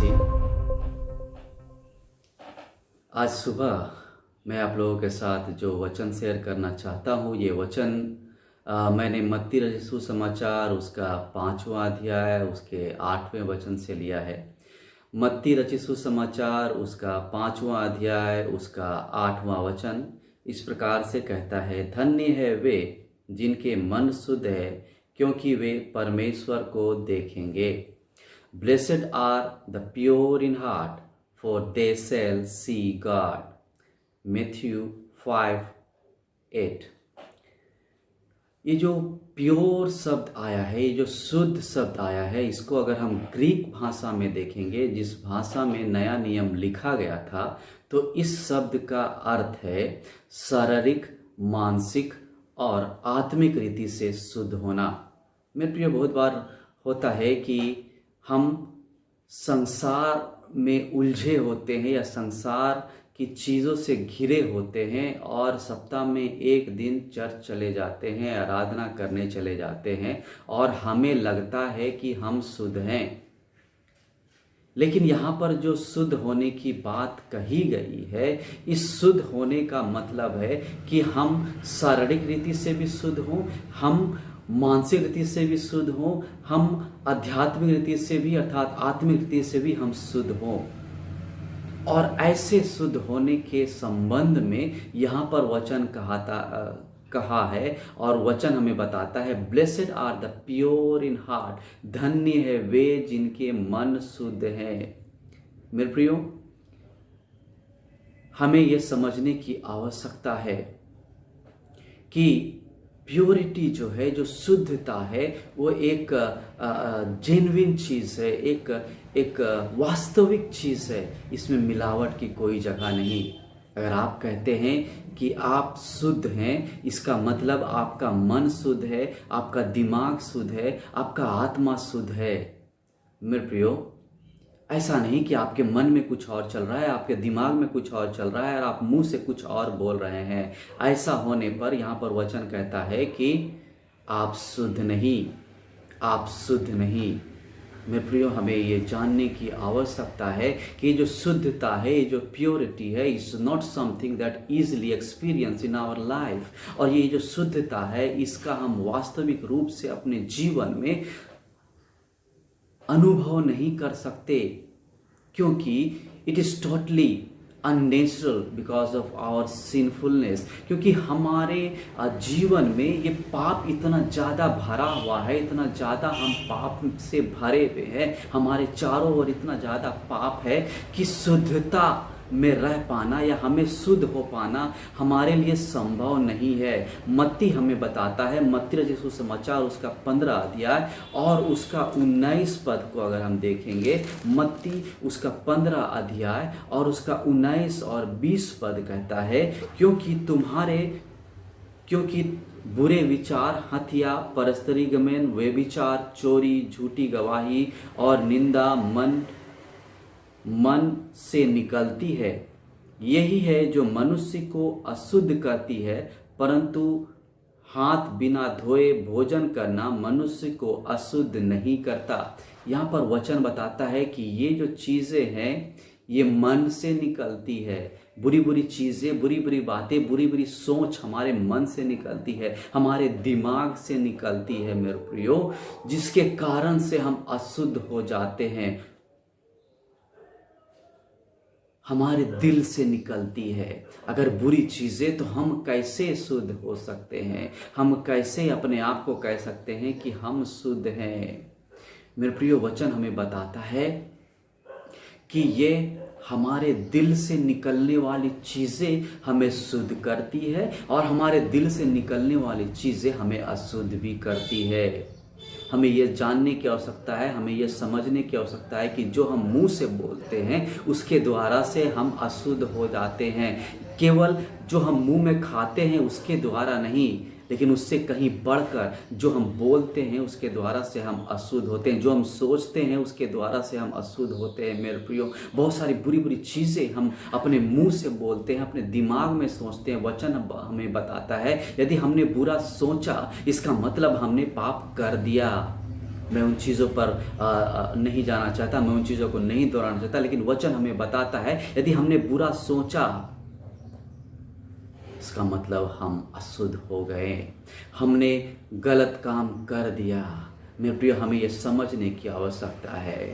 मसीह। आज सुबह मैं आप लोगों के साथ जो वचन शेयर करना चाहता हूँ, ये वचन मैंने मत्ती रचित सुसमाचार उसका 5वां अध्याय उसके 8वें वचन से लिया है। मत्ती रचित सुसमाचार उसका 5वां अध्याय उसका 8वां वचन इस प्रकार से कहता है, धन्य है वे जिनके मन शुद्ध है, क्योंकि वे परमेश्वर को देखेंगे। Blessed are the pure in heart, for they shall see God. Matthew 5:8। ये जो प्योर शब्द आया है, ये जो शुद्ध शब्द आया है, इसको अगर हम ग्रीक भाषा में देखेंगे, जिस भाषा में नया नियम लिखा गया था, तो इस शब्द का अर्थ है शारीरिक, मानसिक और आत्मिक रीति से शुद्ध होना। मेरे प्रिय, बहुत बार होता है कि हम संसार में उलझे होते हैं या संसार की चीज़ों से घिरे होते हैं और सप्ताह में एक दिन चर्च चले जाते हैं, आराधना करने चले जाते हैं और हमें लगता है कि हम शुद्ध हैं। लेकिन यहाँ पर जो शुद्ध होने की बात कही गई है, इस शुद्ध होने का मतलब है कि हम शारीरिक रीति से भी शुद्ध हों, हम मानसिक रीति से भी शुद्ध हों, हम आध्यात्मिक रीति से भी अर्थात आत्मिक रीति से भी हम शुद्ध हों। और ऐसे शुद्ध होने के संबंध में यहाँ पर वचन कहा है और वचन हमें बताता है, blessed are the pure in heart, धन्य है वे जिनके मन शुद्ध हैं। मेरे प्रियो, हमें यह समझने की आवश्यकता है कि प्योरिटी जो है, जो शुद्धता है, वो एक जेन्युइन चीज़ है, एक वास्तविक चीज़ है। इसमें मिलावट की कोई जगह नहीं। अगर आप कहते हैं कि आप शुद्ध हैं, इसका मतलब आपका मन शुद्ध है, आपका दिमाग शुद्ध है, आपका आत्मा शुद्ध है। मेरे प्रियो, ऐसा नहीं कि आपके मन में कुछ और चल रहा है, आपके दिमाग में कुछ और चल रहा है और आप मुंह से कुछ और बोल रहे हैं। ऐसा होने पर यहाँ पर वचन कहता है कि आप शुद्ध नहीं, आप शुद्ध नहीं। मेरे प्रियो, हमें ये जानने की आवश्यकता है कि जो शुद्धता है, ये जो प्योरिटी है, is not something that easily experience in our life. और ये जो शुद्धता है, इसका हम वास्तविक रूप से अपने जीवन में अनुभव नहीं कर सकते, क्योंकि it is totally unnatural because of our sinfulness. क्योंकि हमारे जीवन में ये पाप इतना ज़्यादा भरा हुआ है, इतना ज़्यादा हम पाप से भरे हुए हैं, हमारे चारों ओर इतना ज़्यादा पाप है कि शुद्धता में रह पाना या हमें शुद्ध हो पाना हमारे लिए संभव नहीं है। मत्ती हमें बताता है, मत्ती रचित सुसमाचार उसका 15 अध्याय और उसका 19 पद को अगर हम देखेंगे, मत्ती उसका 15 अध्याय और उसका 19 और 20 पद कहता है, क्योंकि बुरे विचार, हत्या, परस्त्री गमन, व्यभिचार, चोरी, झूठी गवाही और निंदा मन से निकलती है। यही है जो मनुष्य को अशुद्ध करती है, परंतु हाथ बिना धोए भोजन करना मनुष्य को अशुद्ध नहीं करता। यहाँ पर वचन बताता है कि ये जो चीज़ें हैं, ये मन से निकलती है। बुरी बुरी चीज़ें, बुरी बुरी बातें, बुरी बुरी सोच हमारे मन से निकलती है, हमारे दिमाग से निकलती है मेरे प्रियो, जिसके कारण से हम अशुद्ध हो जाते हैं। हमारे दिल से निकलती है। अगर बुरी चीज़ें, तो हम कैसे शुद्ध हो सकते हैं? हम कैसे अपने आप को कह सकते हैं कि हम शुद्ध हैं? मेरे प्रियो, वचन हमें बताता है कि ये हमारे दिल से निकलने वाली चीज़ें हमें शुद्ध करती है और हमारे दिल से निकलने वाली चीज़ें हमें अशुद्ध भी करती है। हमें यह जानने की आवश्यकता है, हमें यह समझने की आवश्यकता है कि जो हम मुंह से बोलते हैं उसके द्वारा से हम अशुद्ध हो जाते हैं। केवल जो हम मुंह में खाते हैं उसके द्वारा नहीं, लेकिन उससे कहीं बढ़कर जो हम बोलते हैं उसके द्वारा से हम अशुद्ध होते हैं। जो हम सोचते हैं उसके द्वारा से हम अशुद्ध होते हैं। मेरे प्रियो, बहुत सारी बुरी बुरी चीज़ें हम अपने मुंह से बोलते हैं, अपने दिमाग में सोचते हैं। वचन हमें बताता है, यदि हमने बुरा सोचा, इसका मतलब हमने पाप कर दिया। मैं उन चीज़ों पर नहीं जाना चाहता, मैं उन चीज़ों को नहीं दोहराना चाहता, लेकिन वचन हमें बताता है यदि हमने बुरा सोचा, इसका मतलब हम अशुद्ध हो गए, हमने गलत काम कर दिया। मेरे प्रिय, हमें यह समझने की आवश्यकता है,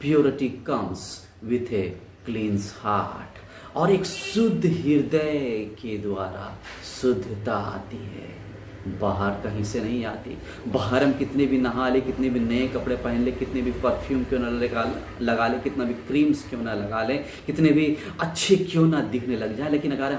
purity comes with A क्लींस heart, और एक शुद्ध हृदय के द्वारा शुद्धता आती है, बाहर कहीं से नहीं आती। बाहर हम कितने भी नहा ले, कितने भी नए कपड़े पहन ले, कितने भी परफ्यूम क्यों ना लगा ले, कितना भी क्रीम्स क्यों ना लगा ले, कितने भी अच्छे क्यों ना दिखने लग जाए, लेकिन अगर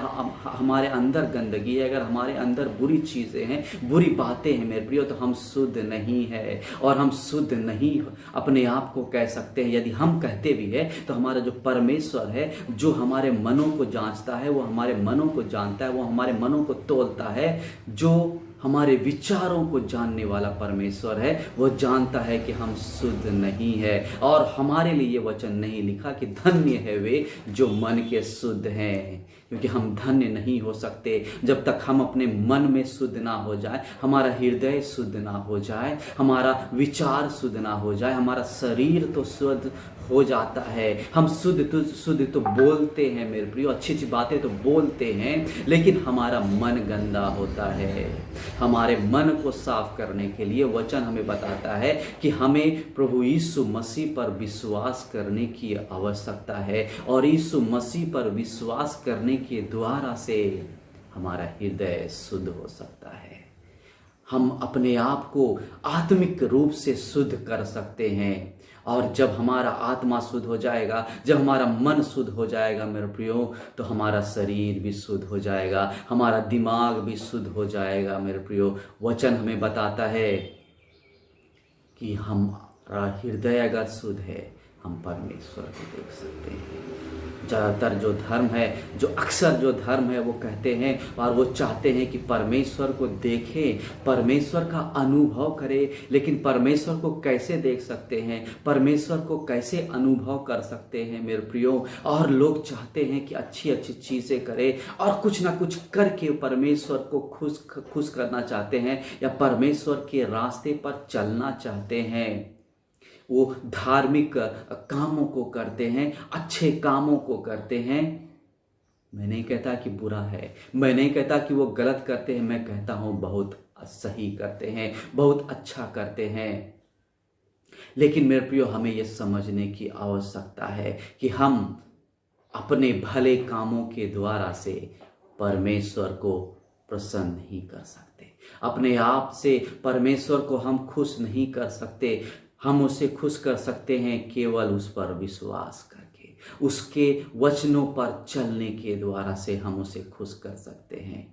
हमारे अंदर गंदगी है, अगर हमारे अंदर बुरी चीज़ें हैं, बुरी बातें हैं मेरे प्रियो, तो हम शुद्ध नहीं है, और हम शुद्ध नहीं अपने आप को कह सकते हैं। यदि हम कहते भी है तो हमारा जो परमेश्वर है, जो हमारे मनों को जांचता है, वो हमारे मनों को जानता है, वो हमारे मनों को तोलता है, जो हमारे विचारों को जानने वाला परमेश्वर है, वो जानता है कि हम शुद्ध नहीं है। और हमारे लिए ये वचन नहीं लिखा कि धन्य है वे जो मन के शुद्ध हैं, क्योंकि हम धन्य नहीं हो सकते जब तक हम अपने मन में शुद्ध ना हो जाए, हमारा हृदय शुद्ध ना हो जाए, हमारा विचार शुद्ध ना हो जाए। हमारा शरीर तो शुद्ध हो जाता है, हम शुद्ध तो बोलते हैं मेरे प्रियो, अच्छी अच्छी बातें तो बोलते हैं, लेकिन हमारा मन गंदा होता है। हमारे मन को साफ करने के लिए वचन हमें बताता है कि हमें प्रभु यीशु मसीह पर विश्वास करने की आवश्यकता है, और यीशु मसीह पर विश्वास करने के द्वारा से हमारा हृदय शुद्ध हो सकता है। हम अपने आप को आत्मिक रूप से शुद्ध कर सकते हैं, और जब हमारा आत्मा शुद्ध हो जाएगा, जब हमारा मन शुद्ध हो जाएगा मेरे प्रियो, तो हमारा शरीर भी शुद्ध हो जाएगा, हमारा दिमाग भी शुद्ध हो जाएगा मेरे प्रियो। वचन हमें बताता है कि हमारा हृदय अगर शुद्ध है, हम परमेश्वर को देख सकते हैं। ज़्यादातर जो धर्म है, जो अक्सर जो धर्म है, वो कहते हैं और वो चाहते हैं कि परमेश्वर को देखें, परमेश्वर का अनुभव करें, लेकिन परमेश्वर को कैसे देख सकते हैं, परमेश्वर को कैसे अनुभव कर सकते हैं मेरे प्रियो। और लोग चाहते हैं कि अच्छी अच्छी चीज़ें करें और कुछ ना कुछ करके परमेश्वर को खुश करना चाहते हैं, या परमेश्वर के रास्ते पर चलना चाहते हैं। वो धार्मिक कामों को करते हैं, अच्छे कामों को करते हैं। मैं नहीं कहता कि बुरा है, मैं नहीं कहता कि वो गलत करते हैं, मैं कहता हूँ बहुत सही करते हैं, बहुत अच्छा करते हैं। लेकिन मेरे प्रियो, हमें ये समझने की आवश्यकता है कि हम अपने भले कामों के द्वारा से परमेश्वर को प्रसन्न नहीं कर सकते, अपने आप से परमेश्वर को हम खुश नहीं कर सकते। हम उसे खुश कर सकते हैं केवल उस पर विश्वास करके, उसके वचनों पर चलने के द्वारा से हम उसे खुश कर सकते हैं।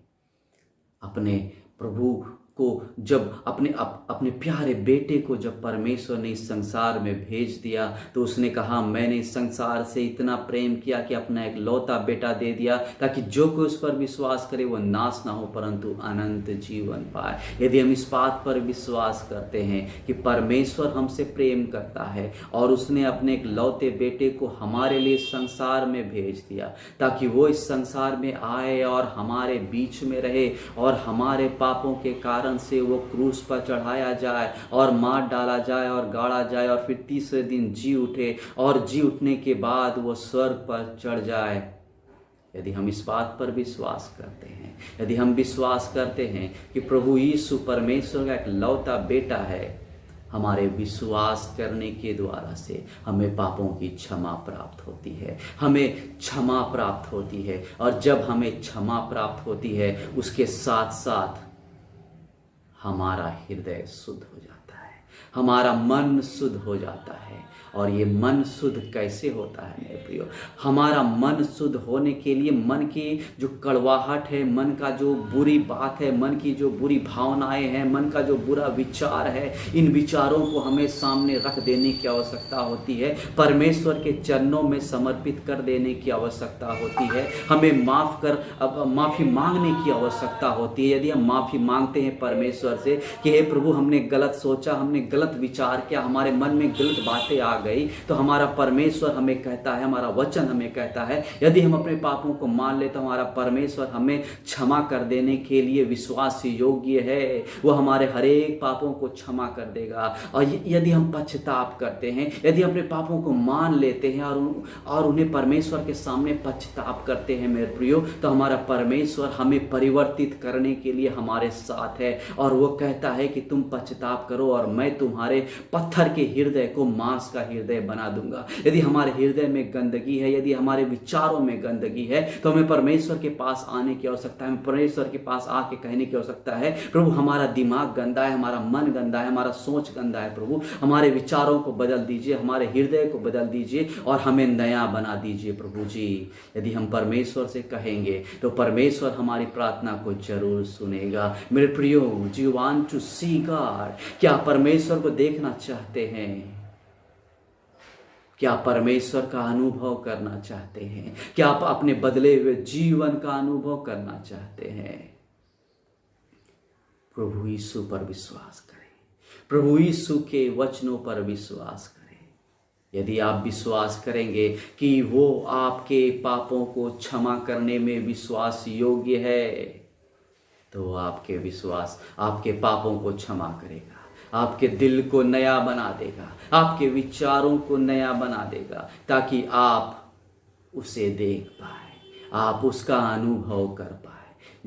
अपने प्रभु को जब अपने प्यारे बेटे को जब परमेश्वर ने इस संसार में भेज दिया, तो उसने कहा, मैंने इस संसार से इतना प्रेम किया कि अपना एक लौता बेटा दे दिया, ताकि जो कोई उस पर विश्वास करे वो नाश ना हो परंतु अनंत जीवन पाए। यदि हम इस बात पर विश्वास करते हैं कि परमेश्वर हमसे प्रेम करता है और उसने अपने एक लौते बेटे को हमारे लिए संसार में भेज दिया, ताकि वो इस संसार में आए और हमारे बीच में रहे, और हमारे पापों के कारण से वो क्रूस पर चढ़ाया जाए और मार डाला जाए और गाड़ा जाए, और फिर तीसरे दिन जी उठे, और जी उठने के बाद वो स्वर्ग पर चढ़ जाए। यदि हम इस बात पर विश्वास करते हैं, यदि हम विश्वास करते हैं कि प्रभु यीशु परमेश्वर का एक लौता बेटा है, हमारे विश्वास करने के द्वारा से हमें पापों की क्षमा प्राप्त होती है, हमें क्षमा प्राप्त होती है। और जब हमें क्षमा प्राप्त होती है, उसके साथ साथ हमारा हृदय शुद्ध हो जाता है, हमारा मन शुद्ध हो जाता है। और ये मन शुद्ध कैसे होता है मेरे प्रियो? हमारा मन शुद्ध होने के लिए मन की जो कड़वाहट है, मन का जो बुरी बात है, मन की जो बुरी भावनाएं हैं, मन का जो बुरा विचार है, इन विचारों को हमें सामने रख देने की आवश्यकता होती है, परमेश्वर के चरणों में समर्पित कर देने की आवश्यकता होती है। हमें माफ़ी मांगने की आवश्यकता होती है। यदि हम माफ़ी मांगते हैं परमेश्वर से कि हे प्रभु, हमने गलत सोचा, हमने गलत गलत विचार किया, हमारे मन में गलत बातें आ गई, तो हमारा परमेश्वर हमें कहता है, हमारा वचन हमें कहता है, यदि हम अपने पापों को मान ले तो हमारा परमेश्वर हमें क्षमा कर देने के लिए विश्वास योग्य है। वो हमारे हर एक पापों को क्षमा कर देगा। और यदि हम पश्चाताप करते हैं, यदि अपने पापों को मान लेते हैं और उन्हें परमेश्वर के सामने पश्चाताप करते हैं मेरे प्रियो, तो हमारा परमेश्वर हमें परिवर्तित करने के लिए हमारे साथ है। और वो कहता है कि तुम पश्चाताप करो और मैं तुम्हारे पत्थर के हृदय को मांस का हृदय बना दूंगा। यदि हमारे हृदय में गंदगी है, यदि हमारे विचारों में गंदगी है, तो हमें परमेश्वर के पास आने की आवश्यकता है। हमें परमेश्वर के पास आके कहने की आवश्यकता है, प्रभु हमारा दिमाग गंदा है, हमारा मन गंदा है, हमारा सोच गंदा है, प्रभु हमारे विचारों को बदल दीजिए, हमारे हृदय को बदल दीजिए और हमें नया बना दीजिए प्रभु जी। यदि हम परमेश्वर से कहेंगे तो परमेश्वर हमारी प्रार्थना को जरूर सुनेगा। मेरे प्रियो, do you want to see God? क्या परमेश्वर को देखना चाहते हैं? क्या परमेश्वर का अनुभव करना चाहते हैं? क्या आप अपने बदले हुए जीवन का अनुभव करना चाहते हैं? प्रभु यीशु पर विश्वास करें, प्रभु यीशु के वचनों पर विश्वास करें। यदि आप विश्वास करेंगे कि वो आपके पापों को क्षमा करने में विश्वास योग्य है, तो आपके पापों को क्षमा करेगा, आपके दिल को नया बना देगा, आपके विचारों को नया बना देगा, ताकि आप उसे देख पाए, आप उसका अनुभव कर पाए।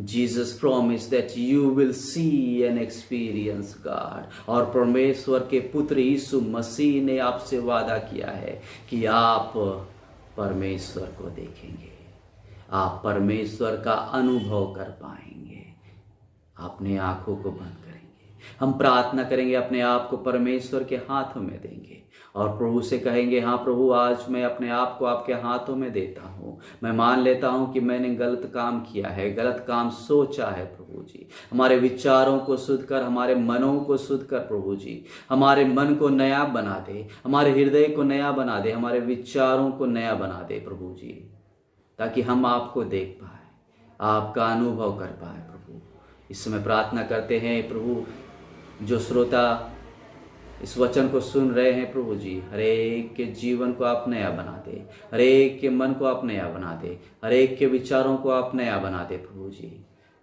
Jesus promised that you will see and experience God। और परमेश्वर के पुत्र यीशु मसीह ने आपसे वादा किया है कि आप परमेश्वर को देखेंगे, आप परमेश्वर का अनुभव कर पाएंगे। अपने आंखों को बंद करेंगे, हम प्रार्थना करेंगे, अपने आप को परमेश्वर के हाथों में देंगे और प्रभु से कहेंगे, हाँ प्रभु, आज मैं अपने आप को आपके हाथों में देता हूँ। मैं मान लेता हूँ कि मैंने गलत काम किया है, गलत काम सोचा है प्रभु जी। हमारे विचारों को शुद्ध कर, हमारे मनों को शुद्ध कर प्रभु जी। हमारे मन को नया बना दे, हमारे हृदय को नया बना दे, हमारे विचारों को नया बना दे प्रभु जी, ताकि हम आपको देख पाए, आपका अनुभव कर पाए प्रभु। इस समय प्रार्थना करते हैं प्रभु, जो श्रोता इस वचन को सुन रहे हैं प्रभु जी, हर एक के जीवन को आप नया बना दे, हर एक के मन को आप नया बना दे, हर एक के विचारों को आप नया बना दे प्रभु जी,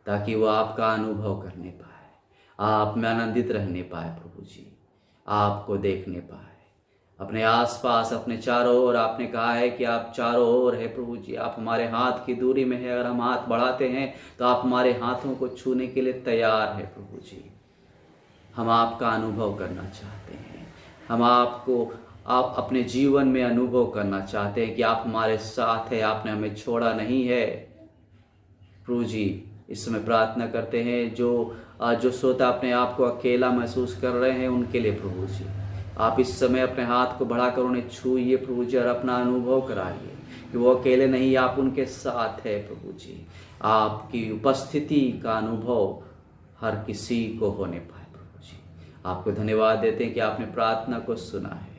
ताकि वो आपका अनुभव करने पाए, आप में आनंदित रहने पाए प्रभु जी, आपको देखने पाए अपने आसपास, अपने चारों ओर। आपने कहा है कि आप चारों ओर है प्रभु जी, आप हमारे हाथ की दूरी में है। अगर हम हाथ बढ़ाते हैं तो आप हमारे हाथों को छूने के लिए तैयार है प्रभु जी। हम आपका अनुभव करना चाहते हैं, हम आप अपने जीवन में अनुभव करना चाहते हैं कि आप हमारे साथ हैं, आपने हमें छोड़ा नहीं है प्रभु जी। इस समय प्रार्थना करते हैं जो श्रोता अपने आप को अकेला महसूस कर रहे हैं, उनके लिए प्रभु जी आप इस समय अपने हाथ को बढ़ाकर उन्हें छूइए प्रभु जी और अपना अनुभव कराइए कि वो अकेले नहीं, आप उनके साथ है प्रभु जी। आपकी उपस्थिति का अनुभव हर किसी को होने पाए। आपको धन्यवाद देते हैं कि आपने प्रार्थना को सुना है,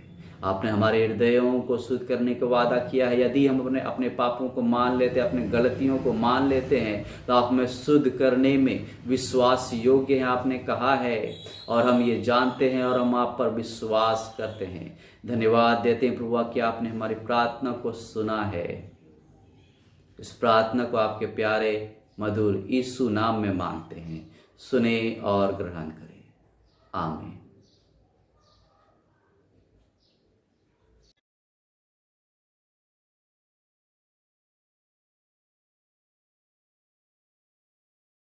आपने हमारे हृदयों को शुद्ध करने का वादा किया है। यदि हम अपने पापों को मान लेते हैं, अपने गलतियों को मान लेते हैं, तो आप हमें शुद्ध करने में विश्वास योग्य हैं, आपने कहा है। और हम ये जानते हैं और हम आप पर विश्वास करते हैं। धन्यवाद देते हैं प्रभु कि आपने हमारी प्रार्थना को सुना है। इस प्रार्थना को आपके प्यारे मधुर यीशु नाम में मांगते हैं, सुने और ग्रहण करें। आमीन।